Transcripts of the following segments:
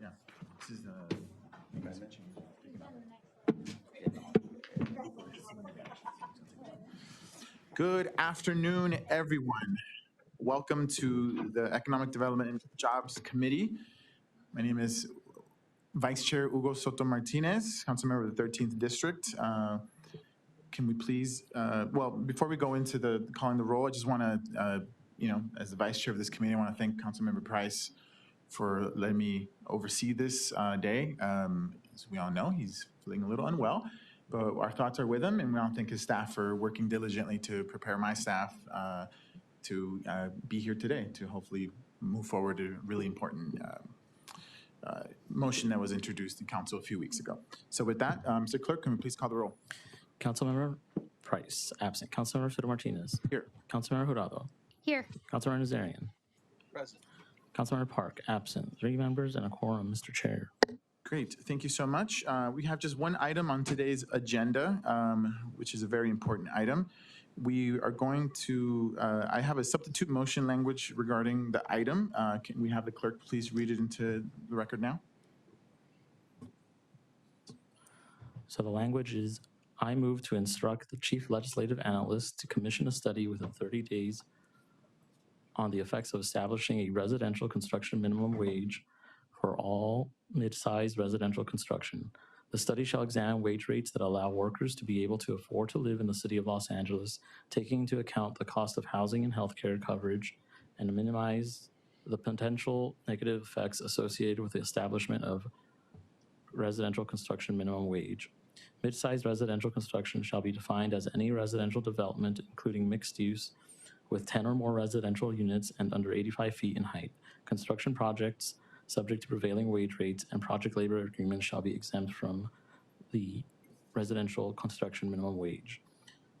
Yeah, this is Good afternoon, everyone. Welcome to the Economic Development and Jobs Committee. My name is Vice Chair Hugo Soto Martinez, council member of the 13th District. Can we please, well, before we go into the calling the roll, I just want to, as the Vice Chair of this committee, I want to thank Councilmember Price for letting me oversee this day. As we all know, he's feeling a little unwell, but our thoughts are with him, and we want to thank his staff for working diligently to prepare my staff to be here today to hopefully move forward a really important motion that was introduced in council a few weeks ago. So with that, Mr. Clerk, can we please call the roll? Councilmember Price, absent. Councilmember Soto Martinez. Here. Councilmember Jurado. Here. Councilmember Nazarian. Present. Councilmember Park, absent. 3 members and a quorum, Mr. Chair. Great, thank you so much. We have just one item on today's agenda, which is a very important item. We are going to, I have a substitute motion language regarding the item. Can we have the clerk please read it into the record now? So the language is, I move to instruct the Chief Legislative Analyst to commission a study within 30 days on the effects of establishing a residential construction minimum wage for all mid-sized residential construction. The study shall examine wage rates that allow workers to be able to afford to live in the city of Los Angeles, taking into account the cost of housing and healthcare coverage, and minimize the potential negative effects associated with the establishment of residential construction minimum wage. Mid-sized residential construction shall be defined as any residential development, including mixed use, with 10 or more residential units and under 85 feet in height. Construction projects subject to prevailing wage rates and project labor agreements shall be exempt from the residential construction minimum wage.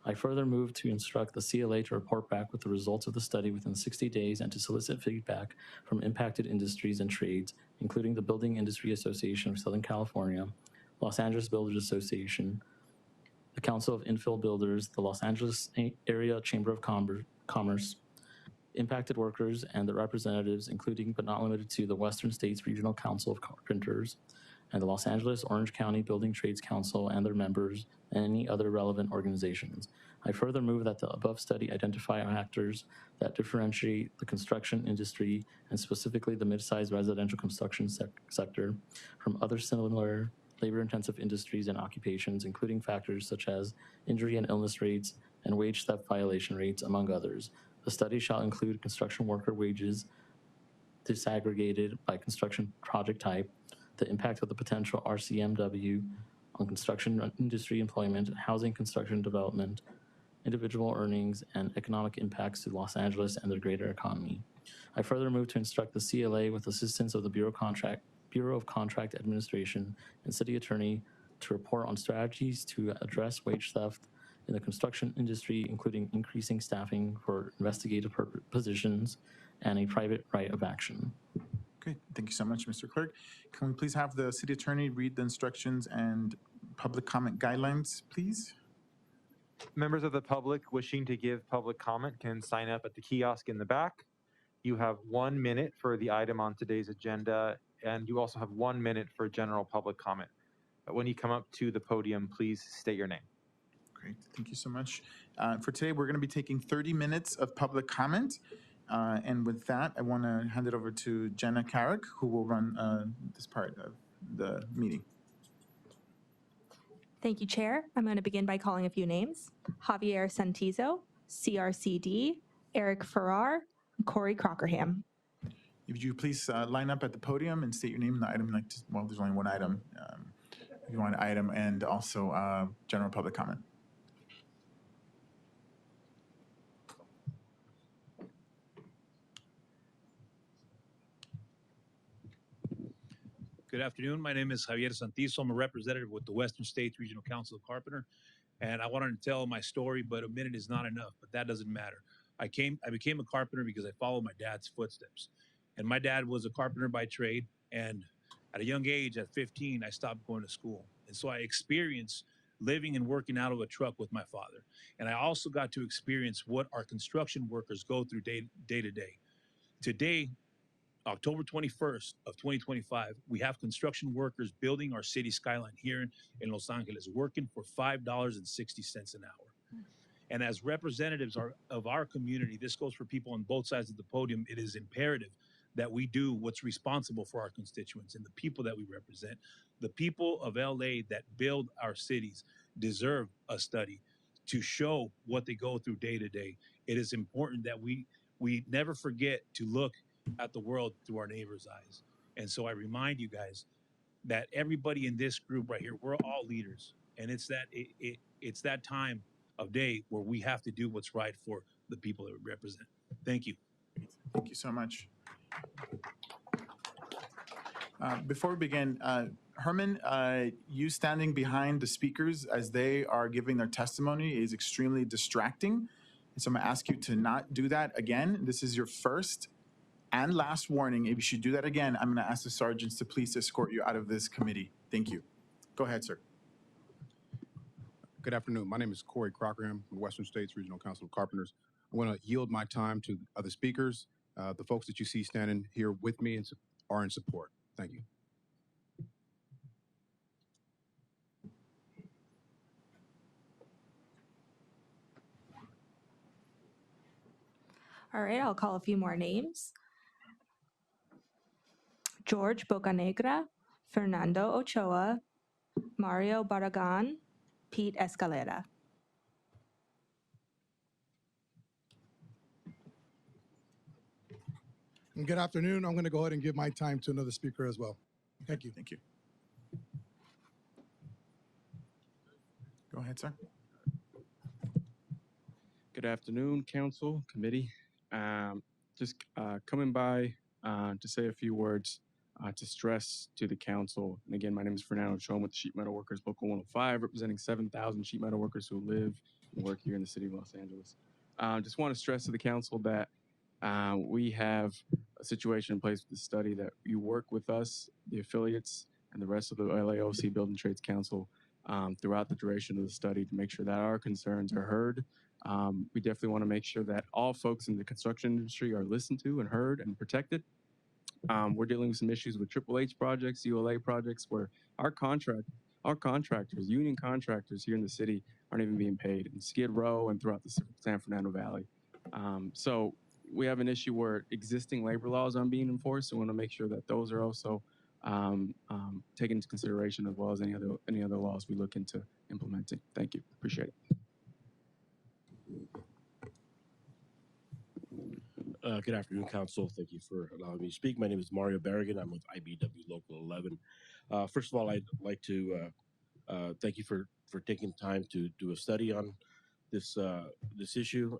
I further move to instruct the CLA to report back with the results of the study within 60 days and to solicit feedback from impacted industries and trades, including the Building Industry Association of Southern California, Los Angeles Builders Association, the Council of Infill Builders, the Los Angeles Area Chamber of Commerce, impacted workers and the representatives, including but not limited to the Western States Regional Council of Carpenters and the Los Angeles Orange County Building Trades Council and their members and any other relevant organizations. I further move that the above study identify factors that differentiate the construction industry and specifically the mid-sized residential construction sector from other similar labor-intensive industries and occupations, including factors such as injury and illness rates and wage theft violation rates, among others. The study shall include construction worker wages disaggregated by construction project type, the impact of the potential RCMW on construction industry employment, housing construction development, individual earnings, and economic impacts to Los Angeles and the greater economy. I further move to instruct the CLA with assistance of the Bureau of Contract Administration and City Attorney to report on strategies to address wage theft in the construction industry, including increasing staffing for investigative positions and a private right of action. Great, thank you so much, Mr. Clerk. Can we please have the city attorney read the instructions and public comment guidelines, please? Members of the public wishing to give public comment can sign up at the kiosk in the back. You have 1 minute for the item on today's agenda, and you also have 1 minute for general public comment. But when you come up to the podium, please state your name. Great, thank you so much. For today, we're going to be taking 30 minutes of public comment. And with that, I want to hand it over to Jenna Carrick, who will run this part of the meeting. Thank you, Chair. I'm going to begin by calling a few names. Javier Santizo, CRCD, Eric Farrar, and Corey Crockerham. If you please line up at the podium and state your name and the item, well, there's only one item. If you want an item and also general public comment. Good afternoon. My name is Javier Santizo. I'm a representative with the Western States Regional Council of Carpenter, and I wanted to tell my story, but a minute is not enough, but that doesn't matter. I became a carpenter because I followed my dad's footsteps, and my dad was a carpenter by trade, and at a young age, at 15, I stopped going to school, and so I experienced living and working out of a truck with my father, and I also got to experience what our construction workers go through day to day. Today, October 21st of 2025, we have construction workers building our city skyline here in Los Angeles, working for $5.60 an hour. And as representatives of our community, this goes for people on both sides of the podium, it is imperative that we do what's responsible for our constituents and the people that we represent. The people of LA that build our cities deserve a study to show what they go through day to day. It is important that we never forget to look at the world through our neighbor's eyes. And so I remind you guys that everybody in this group right here, we're all leaders. And it's that time of day where we have to do what's right for the people that we represent. Thank you. Thank you so much. Before we begin, Herman, you standing behind the speakers as they are giving their testimony is extremely distracting. And so I'm gonna ask you to not do that again. This is your first and last warning. If you should do that again, I'm gonna ask the sergeants to please escort you out of this committee. Thank you. Go ahead, sir. Good afternoon. My name is Corey Crockerham from Western States Regional Council of Carpenters. I'm going to yield my time to other speakers. The folks that you see standing here with me are in support. Thank you. All right, I'll call a few more names. George Bocanegra, Fernando Ochoa, Mario Barragan, Pete Escalera. And good afternoon. I'm going to go ahead and give my time to another speaker as well. Thank you. Thank you. Go ahead, sir. Good afternoon, council, committee. Just coming by to say a few words to stress to the council. And again, my name is Fernando Ochoa with the Sheet Metal Workers Local 105, representing 7,000 sheet metal workers who live and work here in the city of Los Angeles. Just want to stress to the council that we have a situation in place with the study that you work with us, the affiliates, and the rest of the LAOC Building Trades Council throughout the duration of the study to make sure that our concerns are heard. We definitely want to make sure that all folks in the construction industry are listened to and heard and protected. We're dealing with some issues with Triple H projects, ULA projects, where our contractors, union contractors here in the city aren't even being paid in Skid Row and throughout the San Fernando Valley. So we have an issue where existing labor laws aren't being enforced. So we want to make sure that those are also taken into consideration, as well as any other laws we look into implementing. Thank you. Appreciate it. Good afternoon, Council. Thank you for allowing me to speak. My name is Mario Barragan. I'm with IBEW Local 11. First of all, I'd like to thank you for taking time to do a study on this issue.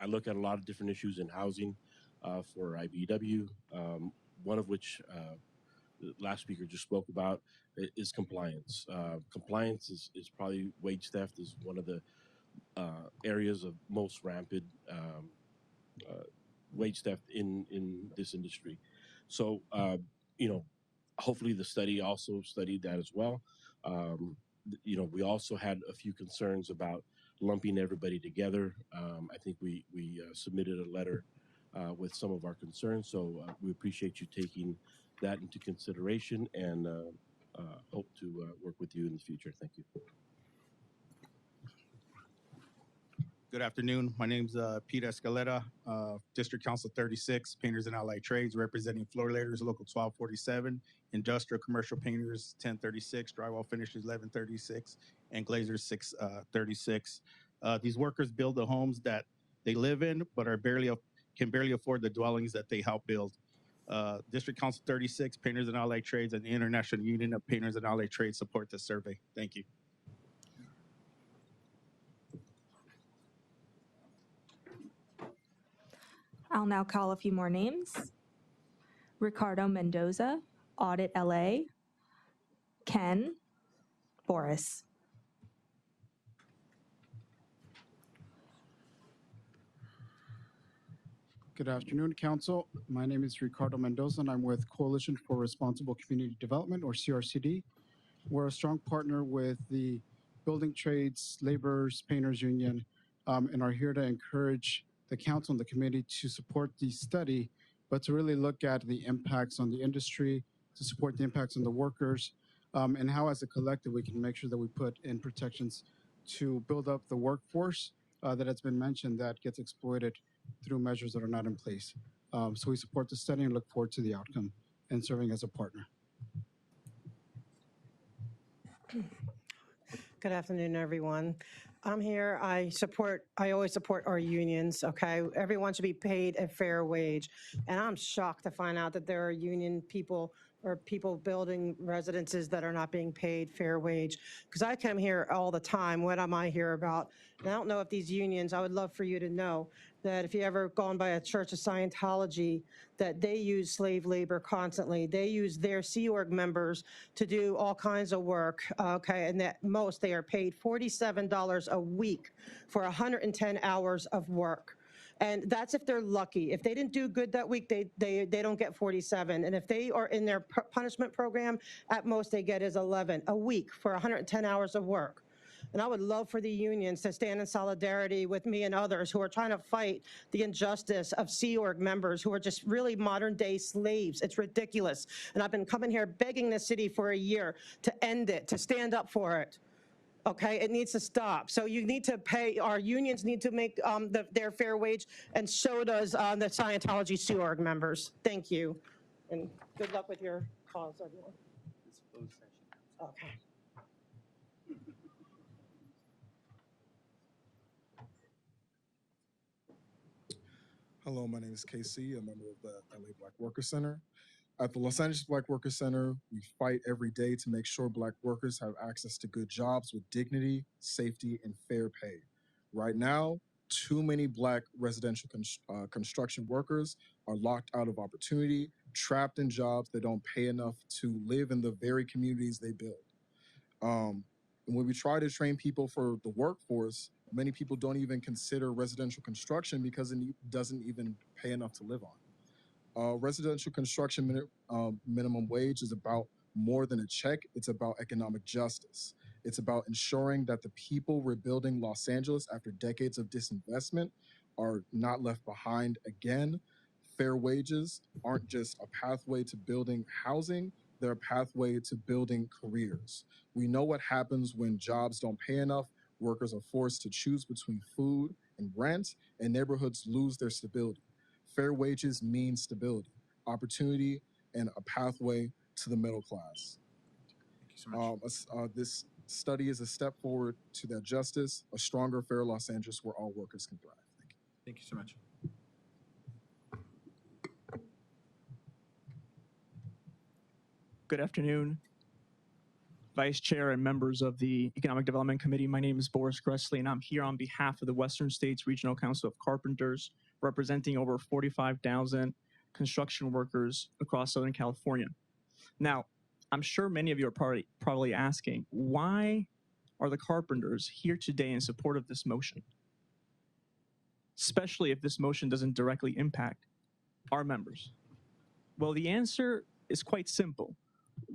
I look at a lot of different issues in housing for IBEW, one of which the last speaker just spoke about is compliance. Compliance is probably wage theft is one of the areas of most rampant wage theft in this industry. So, hopefully the study also studied that as well. We also had a few concerns about lumping everybody together. I think we submitted a letter with some of our concerns. So we appreciate you taking that into consideration and hope to work with you in the future. Thank you. Good afternoon. My name's Pete Escalera, District Council 36, Painters and Allied Trades, representing floor layers, Local 1247, Industrial Commercial Painters 1036, Drywall Finishers 1136, and Glazers 636. These workers build the homes that they live in, but can barely afford the dwellings that they help build. District Council 36, Painters and Allied Trades, and the International Union of Painters and Allied Trades support this survey. Thank you. I'll now call a few more names. Ricardo Mendoza, Audit LA, Ken, Boris. Good afternoon, Council. My name is Ricardo Mendoza, and I'm with Coalition for Responsible Community Development, or CRCD. We're a strong partner with the Building Trades, Laborers, Painters Union, and are here to encourage the Council and the committee to support the study but to really look at the impacts on the industry, to support the impacts on the workers, and how as a collective we can make sure that we put in protections to build up the workforce that has been mentioned that gets exploited through measures that are not in place. So we support the study and look forward to the outcome and serving as a partner. Good afternoon, everyone. I'm here. I always support our unions, okay? Everyone should be paid a fair wage. And I'm shocked to find out that there are union people or people building residences that are not being paid fair wage. Because I come here all the time. What am I here about? And I don't know if these unions, I would love for you to know that if you ever gone by a Church of Scientology, that they use slave labor constantly. They use their Sea Org members to do all kinds of work, okay? And at most, they are paid $47 a week for 110 hours of work. And that's if they're lucky. If they didn't do good that week, they don't get 47. And if they are in their punishment program, at most they get is 11 a week for 110 hours of work. And I would love for the unions to stand in solidarity with me and others who are trying to fight the injustice of Sea Org members who are just really modern day slaves. It's ridiculous. And I've been coming here begging the city for a year to end it, to stand up for it. Okay, it needs to stop. So you need to pay, our unions need to make their fair wage, and so does the Scientology Sea Org members. Thank you. And good luck with your cause, everyone. Okay. Hello, my name is KC, a member of the LA Black Worker Center. At the Los Angeles Black Worker Center, we fight every day to make sure Black workers have access to good jobs with dignity, safety, and fair pay. Right now, too many Black residential construction workers are locked out of opportunity, trapped in jobs that don't pay enough to live in the very communities they build. And when we try to train people for the workforce, many people don't even consider residential construction because it doesn't even pay enough to live on. Residential construction minimum wage is about more than a check. It's about economic justice. It's about ensuring that the people rebuilding Los Angeles after decades of disinvestment are not left behind again. Fair wages aren't just a pathway to building housing, they're a pathway to building careers. We know what happens when jobs don't pay enough. Workers are forced to choose between food and rent, and neighborhoods lose their stability. Fair wages mean stability, opportunity, and a pathway to the middle class. Thank you so much. This study is a step forward to that justice, a stronger, fair Los Angeles where all workers can thrive. Thank you. Thank you so much. Good afternoon, Vice Chair and members of the Economic Development Committee. My name is Boris Gressley, and I'm here on behalf of the Western States Regional Council of Carpenters, representing over 45,000 construction workers across Southern California. Now, I'm sure many of you are probably asking, why are the carpenters here today in support of this motion? Especially if this motion doesn't directly impact our members. Well, the answer is quite simple.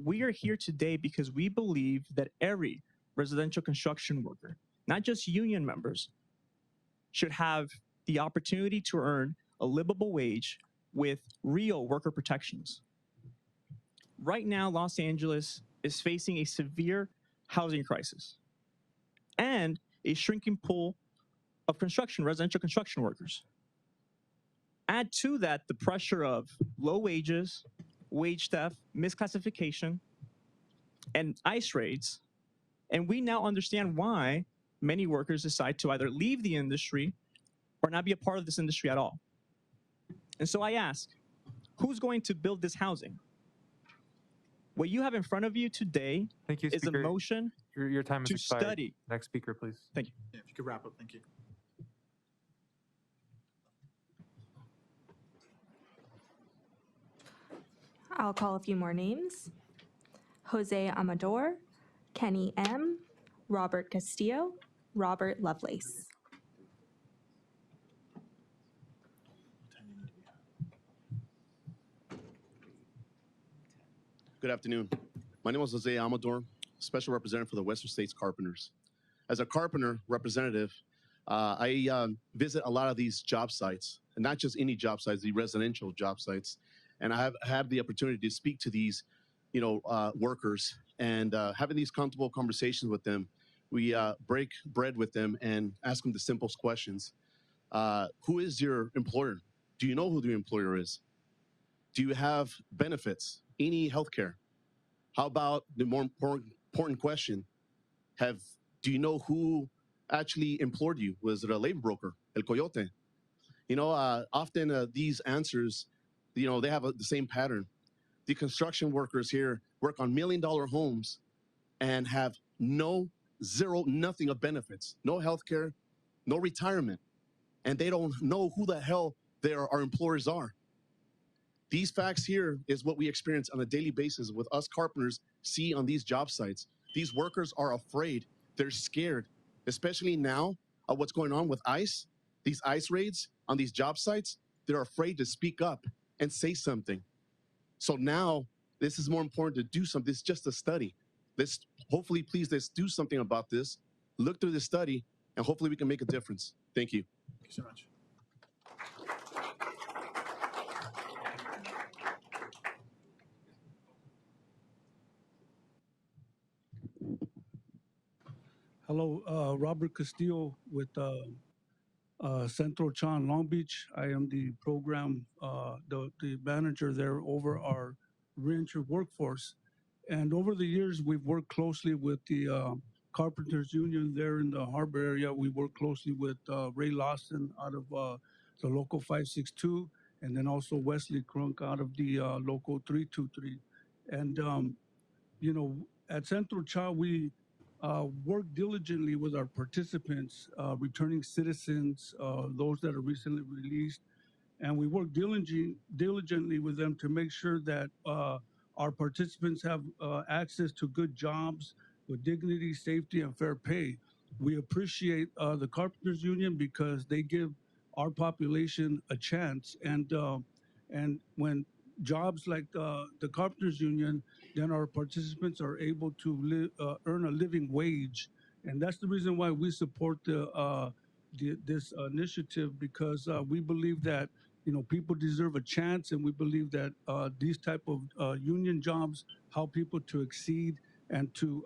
We are here today because we believe that every residential construction worker, not just union members, should have the opportunity to earn a livable wage with real worker protections. Right now, Los Angeles is facing a severe housing crisis and a shrinking pool of residential construction workers. Add to that the pressure of low wages, wage theft, misclassification, and ICE raids, and we now understand why many workers decide to either leave the industry or not be a part of this industry at all. And so I ask, who's going to build this housing? What you have in front of you today is a motion Your time is to expired. study. Next speaker, please. Thank you. Yeah, if you could wrap up, thank you. I'll call a few more names. Jose Amador, Kenny M., Robert Castillo, Robert Lovelace. Good afternoon. My name is Jose Amador, Special Representative for the Western States Carpenters. As a carpenter representative, I visit a lot of these job sites, not just any job sites, the residential job sites. And I have had the opportunity to speak to these, workers and having these comfortable conversations with them. We break bread with them and ask them the simplest questions. Who is your employer? Do you know who the employer is? Do you have benefits? Any healthcare? How about the more important question? Do you know who actually employed you? Was it a labor broker, El Coyote? Often these answers, they have the same pattern. The construction workers here work on $1 million homes and have nothing of benefits, no healthcare, no retirement, and they don't know who the hell our employers are. These facts here is what we experience on a daily basis with us carpenters see on these job sites. These workers are afraid. They're scared, especially now of what's going on with ICE, these ICE raids on these job sites. They're afraid to speak up and say something. So now this is more important to do something. It's just a study. Let's let's do something about this. Look through the study and hopefully we can make a difference. Thank you. Thank you so much. Hello, Robert Castillo with Central Chan Long Beach. I am the program, the manager there over our reinsured workforce. And over the years, we've worked closely with the Carpenters Union there in the harbor area. We work closely with Ray Lawson out of the Local 562, and then also Wesley Crunk out of the Local 323. And, at Central Cha, we work diligently with our participants, returning citizens, those that are recently released, and we work diligently with them to make sure that our participants have access to good jobs with dignity, safety, and fair pay. We appreciate the Carpenters Union because they give our population a chance, and when jobs like the Carpenters Union, then our participants are able to earn a living wage, and that's the reason why we support this initiative, because we believe that people deserve a chance, and we believe that these type of union jobs help people to exceed and to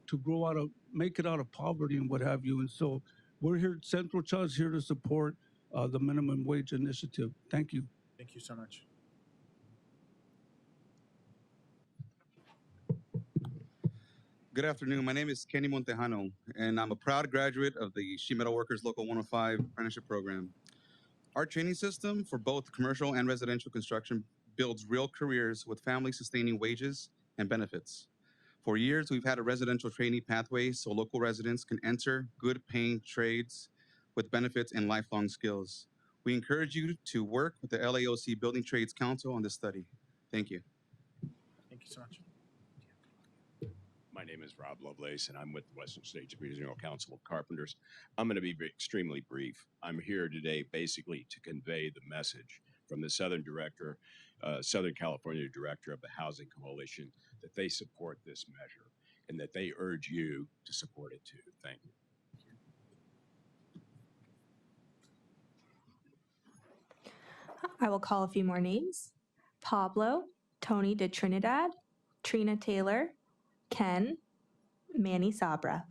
to make it out of poverty and what have you. And so we're here, Central Cha is here to support the minimum wage initiative. Thank you. Thank you so much. Good afternoon. My name is Kenny Montejano, and I'm a proud graduate of the Sheet Metal Workers Local 105 Apprenticeship Program. Our training system for both commercial and residential construction builds real careers with family-sustaining wages and benefits. For years, we've had a residential trainee pathway so local residents can enter good-paying trades with benefits and lifelong skills. We encourage you to work with the LAOC Building Trades Council on this study. Thank you. Thank you so much. My name is Rob Lovelace, and I'm with the Western States Regional Council of Carpenters. I'm going to be extremely brief. I'm here today basically to convey the message from the Southern California Director of the Housing Coalition that they support this measure and that they urge you to support it too. Thank you. I will call a few more names. Pablo, Tony de Trinidad, Trina Taylor, Ken, Manny Sabra.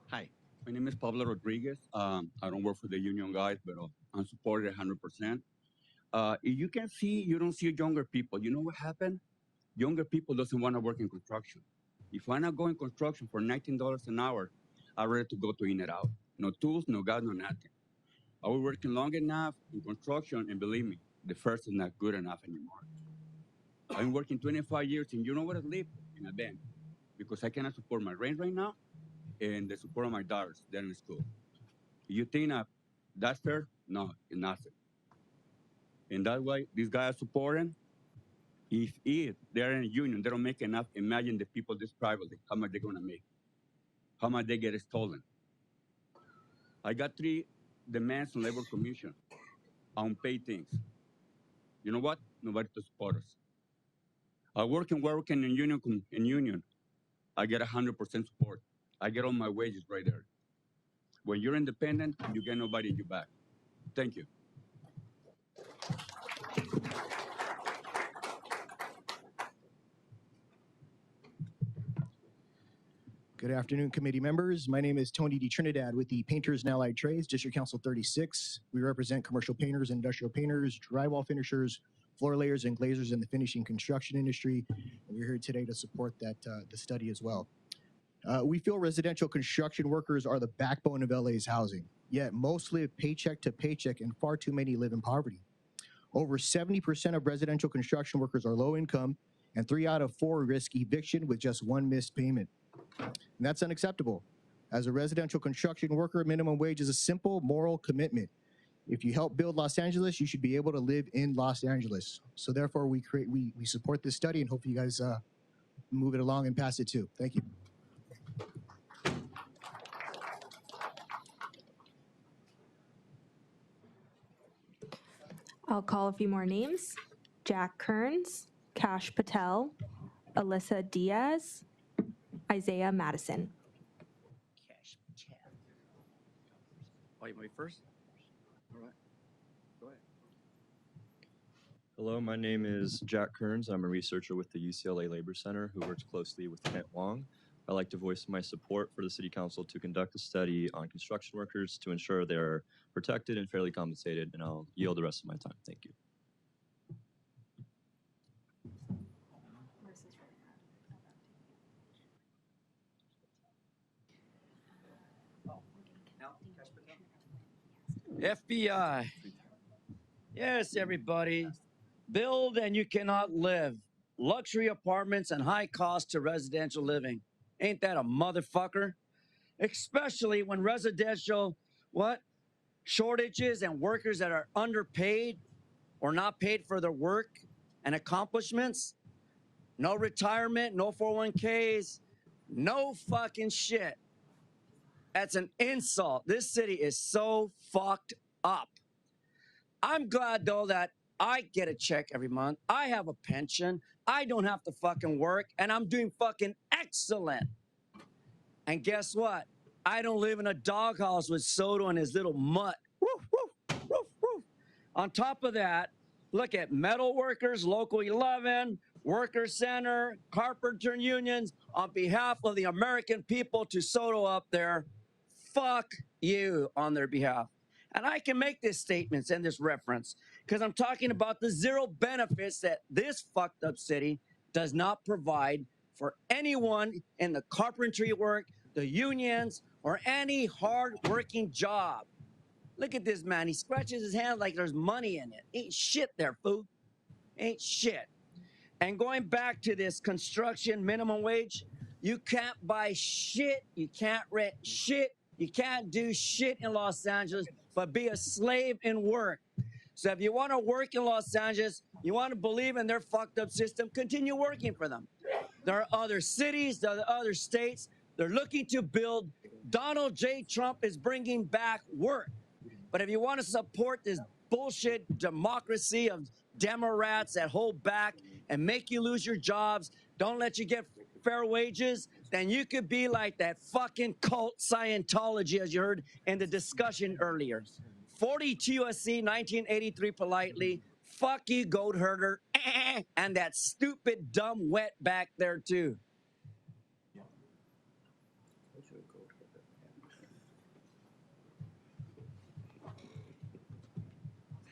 Hi, my name is Pablo Rodriguez. I don't work for the union guys, but I'm supported 100%. If you can see, you don't see younger people. You know what happened? Younger people doesn't want to work in construction. If I'm not going construction for $19 an hour, I'd rather to go to In-N-Out. No tools, no gas, no nothing. I was working long enough in construction, and believe me, the first is not good enough anymore. I've been working 25 years, and you know what I live? In a van, because I cannot support my rent right now, and the support of my daughters, they're in school. You think that's fair? No, it's nothing. And that's why these guys are supporting. If they're in a union, they don't make enough, imagine the people this privately, how much they're gonna make, how much they get stolen. I got 3 demands on Labor Commission on paid things. You know what? Nobody to support us. I work in union. I get 100% support. I get all my wages right there. When you're independent, you get nobody in your back. Thank you. Good afternoon, committee members. My name is Tony DeTrinidad with the Painters and Allied Trades, District Council 36. We represent commercial painters, industrial painters, drywall finishers, floor layers, and glazers in the finishing construction industry. And we're here today to support that the study as well. We feel residential construction workers are the backbone of LA's housing, yet most live paycheck to paycheck and far too many live in poverty. Over 70% of residential construction workers are low income, and 3 out of 4 risk eviction with just one missed payment. And that's unacceptable. As a residential construction worker, minimum wage is a simple moral commitment. If you help build Los Angeles, you should be able to live in Los Angeles. So therefore, we support this study and hope you guys move it along and pass it too. Thank you. I'll call a few more names. Jack Kearns, Kash Patel, Alyssa Diaz, Isaiah Madison. Oh, you want me first? All right. Go ahead. Hello, my name is Jack Kearns. I'm a researcher with the UCLA Labor Center who works closely with Kent Wong. I'd like to voice my support for the City Council to conduct a study on construction workers to ensure they're protected and fairly compensated, and I'll yield the rest of my time. Thank you. FBI. Yes, everybody. Build and you cannot live. Luxury apartments and high cost to residential living. Ain't that a motherfucker? Especially when residential, shortages and workers that are underpaid or not paid for their work and accomplishments. No retirement, no 401ks, no fucking shit. That's an insult. This city is so fucked up. I'm glad, though, that I get a check every month. I have a pension. I don't have to fucking work, and I'm doing fucking excellent. And guess what? I don't live in a doghouse with Soto and his little mutt. Woof, woof, woof, woof. On top of that, look at metal workers, Local 11, Worker Center, carpenter unions, on behalf of the American people to Soto up there, fuck you on their behalf. And I can make this statements and this reference because I'm talking about the zero benefits that this fucked up city does not provide for anyone in the carpentry work, the unions, or any hard-working job. Look at this man. He scratches his hand like there's money in it. Ain't shit there, fool. Ain't shit. And going back to this construction minimum wage, you can't buy shit, you can't rent shit, you can't do shit in Los Angeles but be a slave in work. So if you want to work in Los Angeles, you want to believe in their fucked up system, continue working for them. There are other cities, there are other states, they're looking to build. Donald J. Trump is bringing back work. But if you want to support this bullshit democracy of Democrats that hold back and make you lose your jobs, don't let you get fair wages, then you could be like that fucking cult Scientology, as you heard in the discussion earlier. 42 USC 1983 politely, fuck you, goat herder, and that stupid, dumb wet back there, too.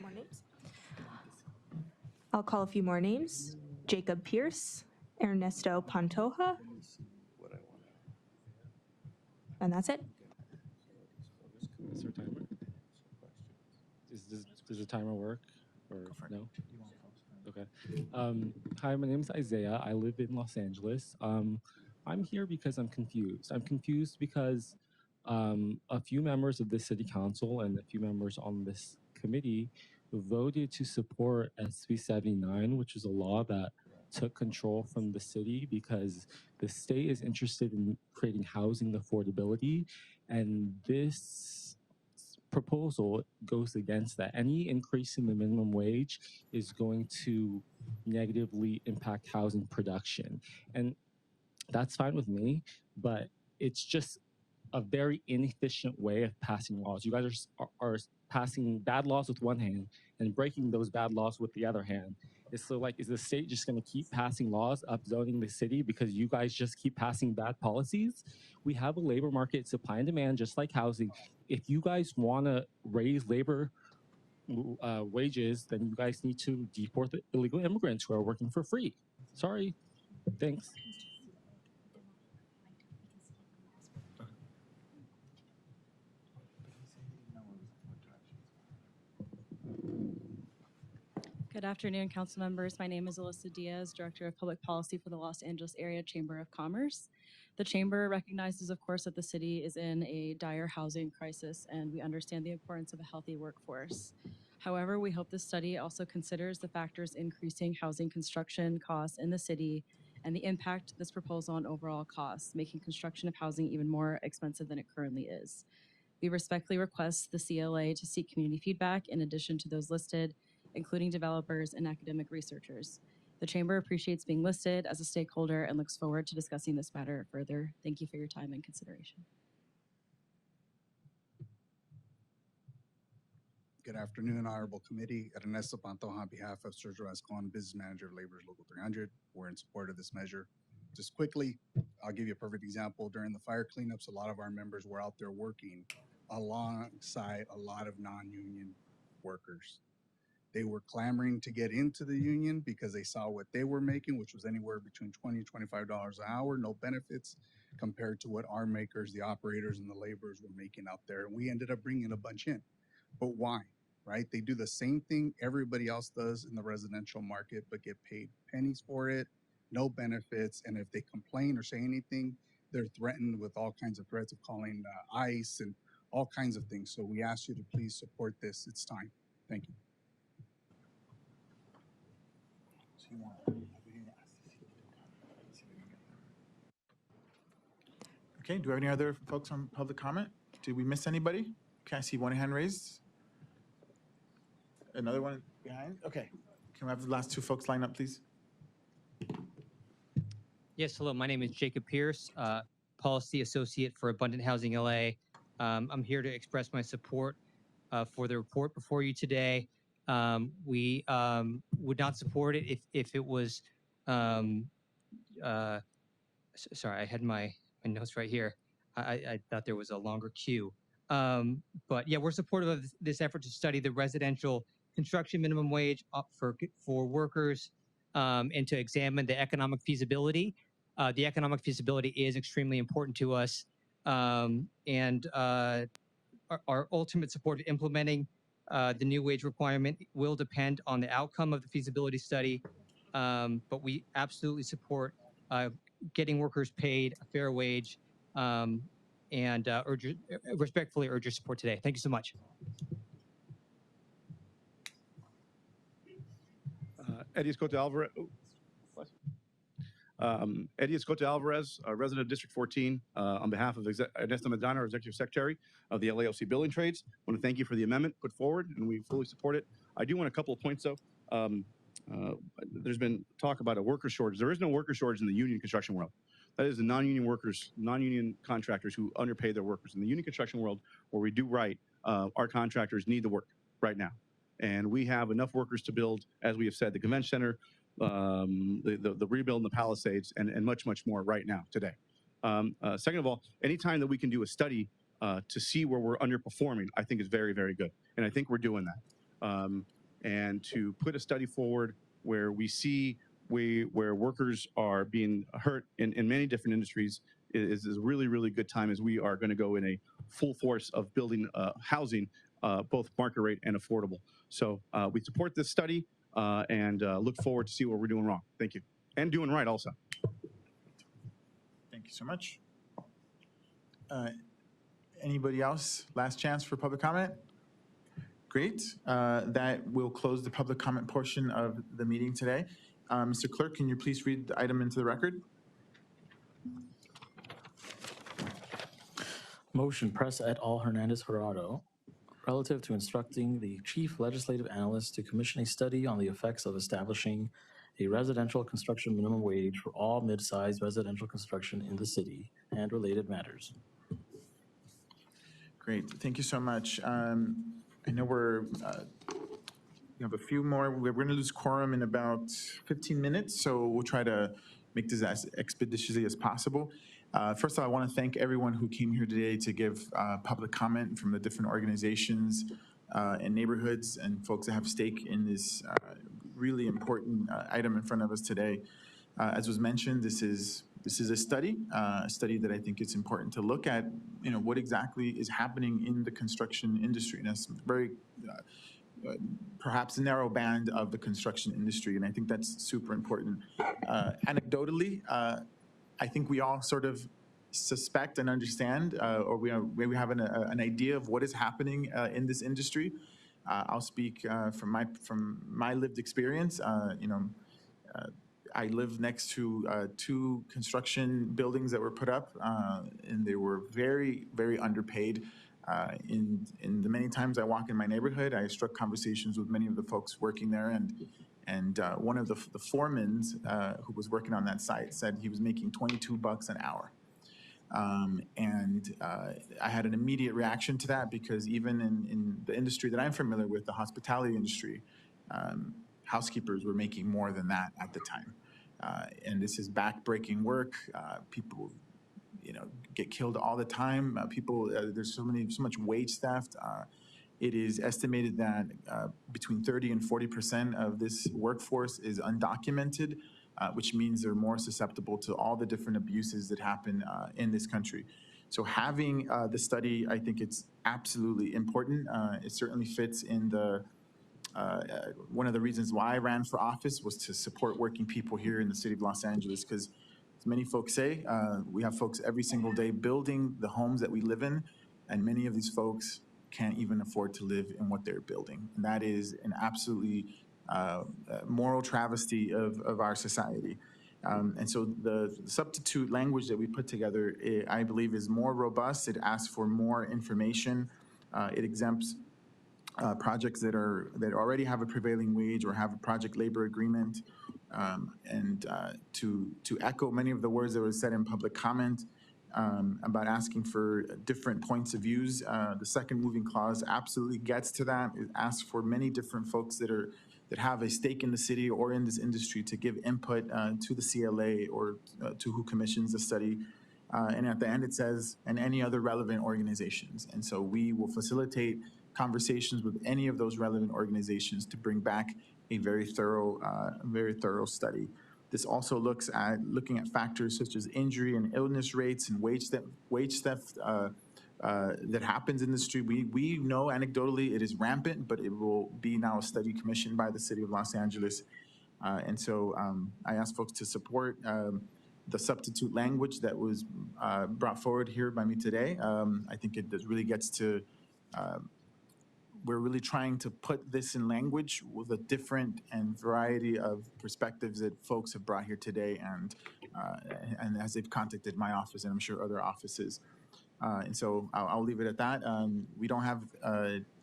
More names. I'll call a few more names. Jacob Pierce, Ernesto Pantoja. And that's it. Is there a timer? Does the timer work or no? Okay. Hi, my name is Isaiah. I live in Los Angeles. I'm here because I'm confused. I'm confused because a few members of the city council and a few members on this committee voted to support SB 79, which is a law that took control from the city because the state is interested in creating housing affordability, and this proposal goes against that. Any increase in the minimum wage is going to negatively impact housing production. And that's fine with me, but it's just a very inefficient way of passing laws. You guys are passing bad laws with one hand and breaking those bad laws with the other hand. It's so like, is the state just going to keep passing laws, upzoning the city because you guys just keep passing bad policies? We have a labor market, supply and demand, just like housing. If you guys want to raise labor wages, then you guys need to deport the illegal immigrants who are working for free. Sorry. Thanks. Good afternoon, council members. My name is Alyssa Diaz, Director of Public Policy for the Los Angeles Area Chamber of Commerce. The Chamber recognizes, of course, that the city is in a dire housing crisis, and we understand the importance of a healthy workforce. However, we hope this study also considers the factors increasing housing construction costs in the city and the impact this proposal on overall costs, making construction of housing even more expensive than it currently is. We respectfully request the CLA to seek community feedback in addition to those listed, including developers and academic researchers. The Chamber appreciates being listed as a stakeholder and looks forward to discussing this matter further. Thank you for your time and consideration. Good afternoon, Honorable Committee. Ernesto Pantoja on behalf of Sergio Ascon, Business Manager of Laborers Local 300. We're in support of this measure. Just quickly, I'll give you a perfect example. During the fire cleanups, a lot of our members were out there working alongside a lot of non-union workers. They were clamoring to get into the union because they saw what they were making, which was anywhere between $20 and $25 an hour, no benefits, compared to what our makers, the operators, and the laborers were making out there. And we ended up bringing a bunch in. But why, right? They do the same thing everybody else does in the residential market, but get paid pennies for it, no benefits. And if they complain or say anything, they're threatened with all kinds of threats of calling ICE and all kinds of things. So we ask you to please support this. It's time. Thank you. Okay, do we have any other folks on public comment? Did we miss anybody? Okay, I see one hand raised. Another one behind. Okay, can we have the last two folks line up, please? Yes, hello, my name is Jacob Pierce, Policy Associate for Abundant Housing LA. I'm here to express my support for the report before you today. We would not support it if it was, sorry, I had my notes right here. I thought there was a longer queue. But yeah, we're supportive of this effort to study the residential construction minimum wage for workers and to examine the economic feasibility. The economic feasibility is extremely important to us. And our ultimate support of implementing the new wage requirement will depend on the outcome of the feasibility study, but we absolutely support getting workers paid a fair wage and respectfully urge your support today. Thank you so much. Eddie Escote Alvarez. Eddie Escote Alvarez, resident of District 14, on behalf of Ernesto Medina, our Executive Secretary of the LAOC Building Trades. I want to thank you for the amendment put forward, and we fully support it. I do want a couple of points, though. There's been talk about a worker shortage. There is no worker shortage in the union construction world. That is the non-union workers, non-union contractors who underpay their workers. In the union construction world, where we do right, our contractors need the work right now. And we have enough workers to build, as we have said, the convention center, the rebuild in the Palisades, and much, much more right now, today. Second of all, anytime that we can do a study to see where we're underperforming, I think is very, very good. And I think we're doing that. And to put a study forward where we see where workers are being hurt in many different industries is a really, really good time, as we are going to go in a full force of building housing, both market rate and affordable. So we support this study and look forward to see what we're doing wrong. Thank you. And doing right also. Thank you so much. Anybody else? Last chance for public comment? Great. That will close the public comment portion of the meeting today. Mr. Clerk, can you please read the item into the record? Motion Press et al. Hernandez Jurado, relative to instructing the Chief Legislative Analyst to commission a study on the effects of establishing a residential construction minimum wage for all mid-sized residential construction in the city and related matters. Great, thank you so much. I know we have a few more. We're going to lose quorum in about 15 minutes, so we'll try to make this as expeditiously as possible. First of all, I want to thank everyone who came here today to give public comment from the different organizations and neighborhoods and folks that have stake in this really important item in front of us today. As was mentioned, this is a study that I think it's important to look at, what exactly is happening in the construction industry. And that's very perhaps a narrow band of the construction industry, and I think that's super important. Anecdotally, I think we all sort of suspect and understand, or maybe have an idea of what is happening in this industry. I'll speak from my lived experience. I live next to 2 construction buildings that were put up, and they were very, very underpaid. In the many times I walk in my neighborhood, I struck conversations with many of the folks working there, and one of the foremen who was working on that site said he was making $22 an hour. I had an immediate reaction to that because even in the industry that I'm familiar with, the hospitality industry, housekeepers were making more than that at the time. And this is back-breaking work. People get killed all the time. There's so much wage theft. It is estimated that between 30 and 40% of this workforce is undocumented, which means they're more susceptible to all the different abuses that happen in this country. So having the study, I think it's absolutely important. It certainly fits in the one of the reasons why I ran for office was to support working people here in the city of Los Angeles, because as many folks say, we have folks every single day building the homes that we live in, and many of these folks can't even afford to live in what they're building. And that is an absolutely moral travesty of our society. And so the substitute language that we put together, I believe, is more robust. It asks for more information. It exempts projects that already have a prevailing wage or have a project labor agreement. To echo many of the words that were said in public comment about asking for different points of views, the second moving clause absolutely gets to that. It asks for many different folks that have a stake in the city or in this industry to give input to the CLA or to who commissions the study. And at the end it says, and any other relevant organizations. And so we will facilitate conversations with any of those relevant organizations to bring back a very thorough study. This also looking at factors such as injury and illness rates and wage theft that happens in the street. We know anecdotally it is rampant, but it will be now a study commissioned by the city of Los Angeles. And so I ask folks to support the substitute language that was brought forward here by me today. I think it really gets to we're really trying to put this in language with a different and variety of perspectives that folks have brought here today, and as they've contacted my office and I'm sure other offices. And so I'll leave it at that. We don't have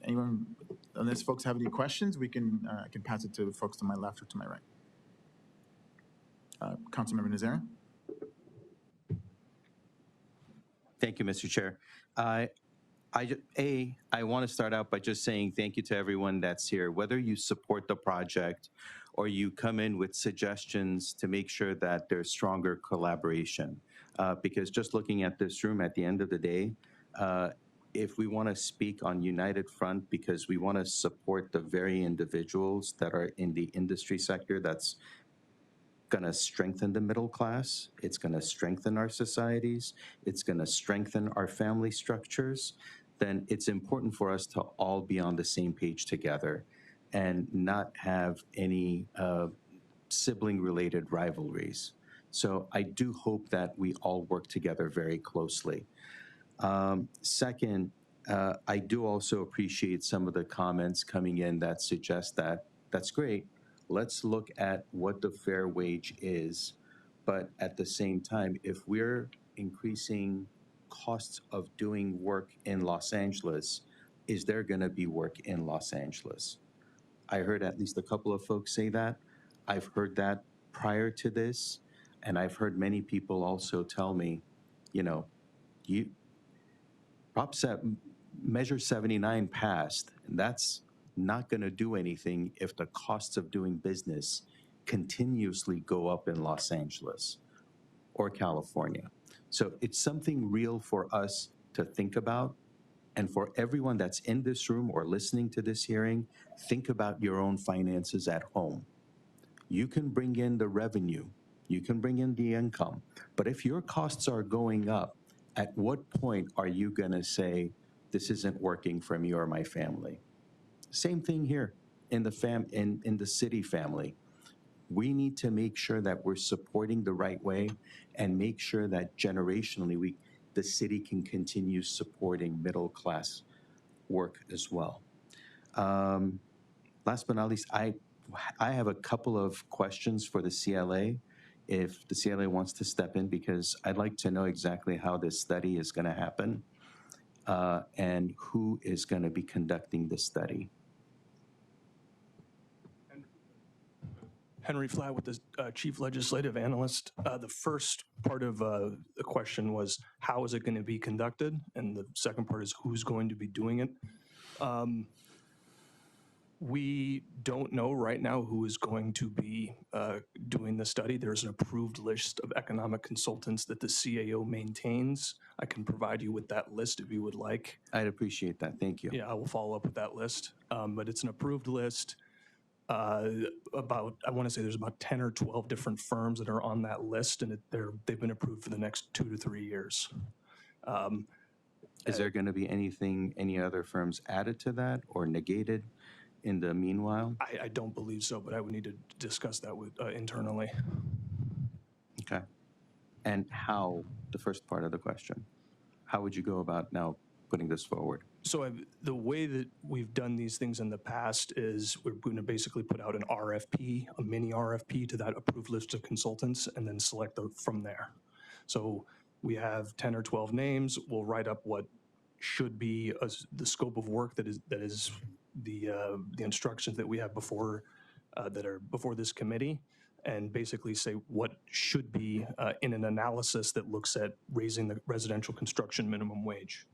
anyone, unless folks have any questions, I can pass it to the folks to my left or to my right. Councilmember Nazarian. Thank you, Mr. Chair. I want to start out by just saying thank you to everyone that's here, whether you support the project or you come in with suggestions to make sure that there's stronger collaboration. Because just looking at this room at the end of the day, if we want to speak on united front because we want to support the very individuals that are in the industry sector that's going to strengthen the middle class, it's going to strengthen our societies, it's going to strengthen our family structures, then it's important for us to all be on the same page together and not have any sibling-related rivalries. So I do hope that we all work together very closely. Second, I do also appreciate some of the comments coming in that suggest that that's great. Let's look at what the fair wage is. But at the same time, if we're increasing costs of doing work in Los Angeles, is there going to be work in Los Angeles? I heard at least a couple of folks say that. I've heard that prior to this, and I've heard many people also tell me, you know, you Measure 79 passed, and that's not going to do anything if the costs of doing business continuously go up in Los Angeles or California. So it's something real for us to think about. And for everyone that's in this room or listening to this hearing, think about your own finances at home. You can bring in the revenue, you can bring in the income, but if your costs are going up, at what point are you going to say, this isn't working for me or my family? Same thing here in the city family. We need to make sure that we're supporting the right way and make sure that generationally the city can continue supporting middle class work as well. Last but not least, I have a couple of questions for the CLA, if the CLA wants to step in, because I'd like to know exactly how this study is going to happen and who is going to be conducting the study. Henry Flatt with the Chief Legislative Analyst. The first part of the question was, how is it going to be conducted? And the second part is, who's going to be doing it? We don't know right now who is going to be doing the study. There's an approved list of economic consultants that the CAO maintains. I can provide you with that list if you would like. I'd appreciate that. Thank you. Yeah, I will follow up with that list. But it's an approved list. I want to say there's about 10 or 12 different firms that are on that list, and they've been approved for the next 2 to 3 years. Is there going to be any other firms added to that or negated in the meanwhile? I don't believe so, but I would need to discuss that with internally. Okay. And how, the first part of the question, how would you go about now putting this forward? So the way that we've done these things in the past is we're going to basically put out an RFP, a mini RFP to that approved list of consultants, and then select from there. So we have 10 or 12 names. We'll write up what should be the scope of work that is the instructions that we have before that are before this committee, and basically say what should be in an analysis that looks at raising the residential construction minimum wage.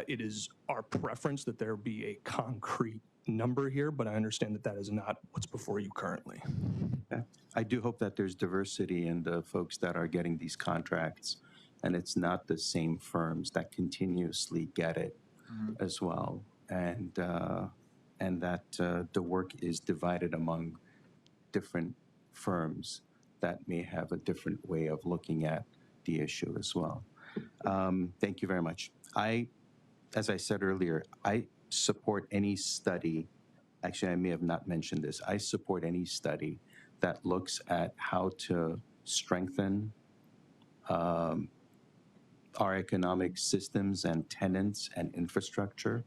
It is our preference that there be a concrete number here, but I understand that that is not what's before you currently. Okay. I do hope that there's diversity in the folks that are getting these contracts, and it's not the same firms that continuously get it as well, and that the work is divided among different firms that may have a different way of looking at the issue as well. Thank you very much. As I said earlier, I support any study, actually I may have not mentioned this, I support any study that looks at how to strengthen our economic systems and tenants and infrastructure.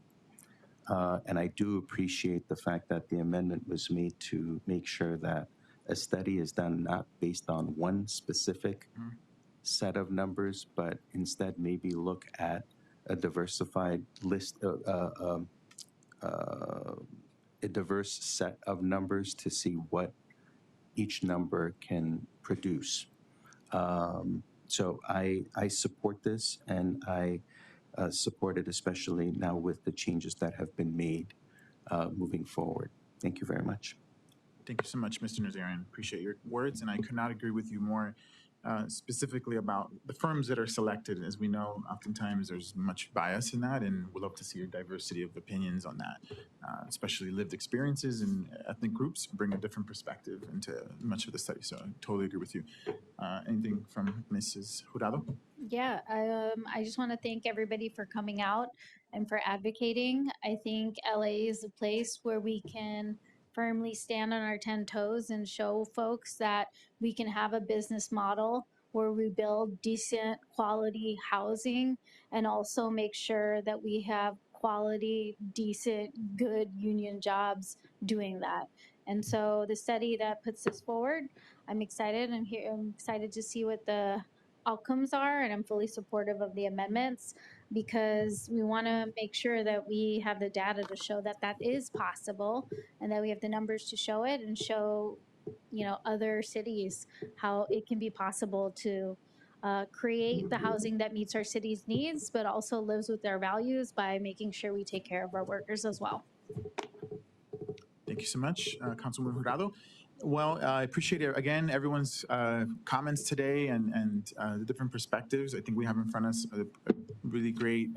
And I do appreciate the fact that the amendment was made to make sure that a study is done not based on one specific set of numbers, but instead maybe look at a diversified list, a diverse set of numbers to see what each number can produce. So I support this, and I support it especially now with the changes that have been made moving forward. Thank you very much. Thank you so much, Mr. Nazarian. Appreciate your words, and I could not agree with you more specifically about the firms that are selected. As we know, oftentimes there's much bias in that, and we'd love to see a diversity of opinions on that, especially lived experiences and ethnic groups bring a different perspective into much of the study. So I totally agree with you. Anything from Mrs. Jurado? Yeah, I just want to thank everybody for coming out and for advocating. I think LA is a place where we can firmly stand on our 10 toes and show folks that we can have a business model where we build decent quality housing and also make sure that we have quality, decent, good union jobs doing that. And so the study that puts this forward, I'm excited. I'm excited to see what the outcomes are, and I'm fully supportive of the amendments because we want to make sure that we have the data to show that that is possible and that we have the numbers to show it and show other cities, how it can be possible to create the housing that meets our city's needs, but also lives with their values by making sure we take care of our workers as well. Thank you so much, Councilwoman Jurado. Well, I appreciate again everyone's comments today and the different perspectives. I think we have in front of us a really great,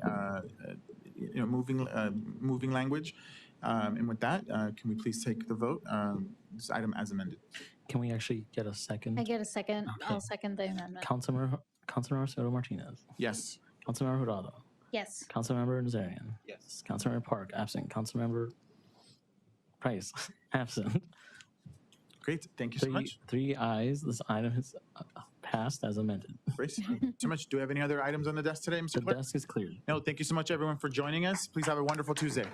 moving language. And with that, can we please take the vote? This item as amended. Can we actually get a second? I get a second. Okay. I'll second the amendment. Councilmember Soto Martinez. Yes. Councilmember Jurado. Yes. Councilmember Nazarian. Yes. Councilmember Park, absent. Councilmember Price, absent. Great. Thank you so much. 3 ayes. This item is passed as amended. Great. Thank you so much. Do we have any other items on the desk today, Mr. The Clerk? desk is cleared. No, thank you so much, everyone, for joining us. Please have a wonderful Tuesday.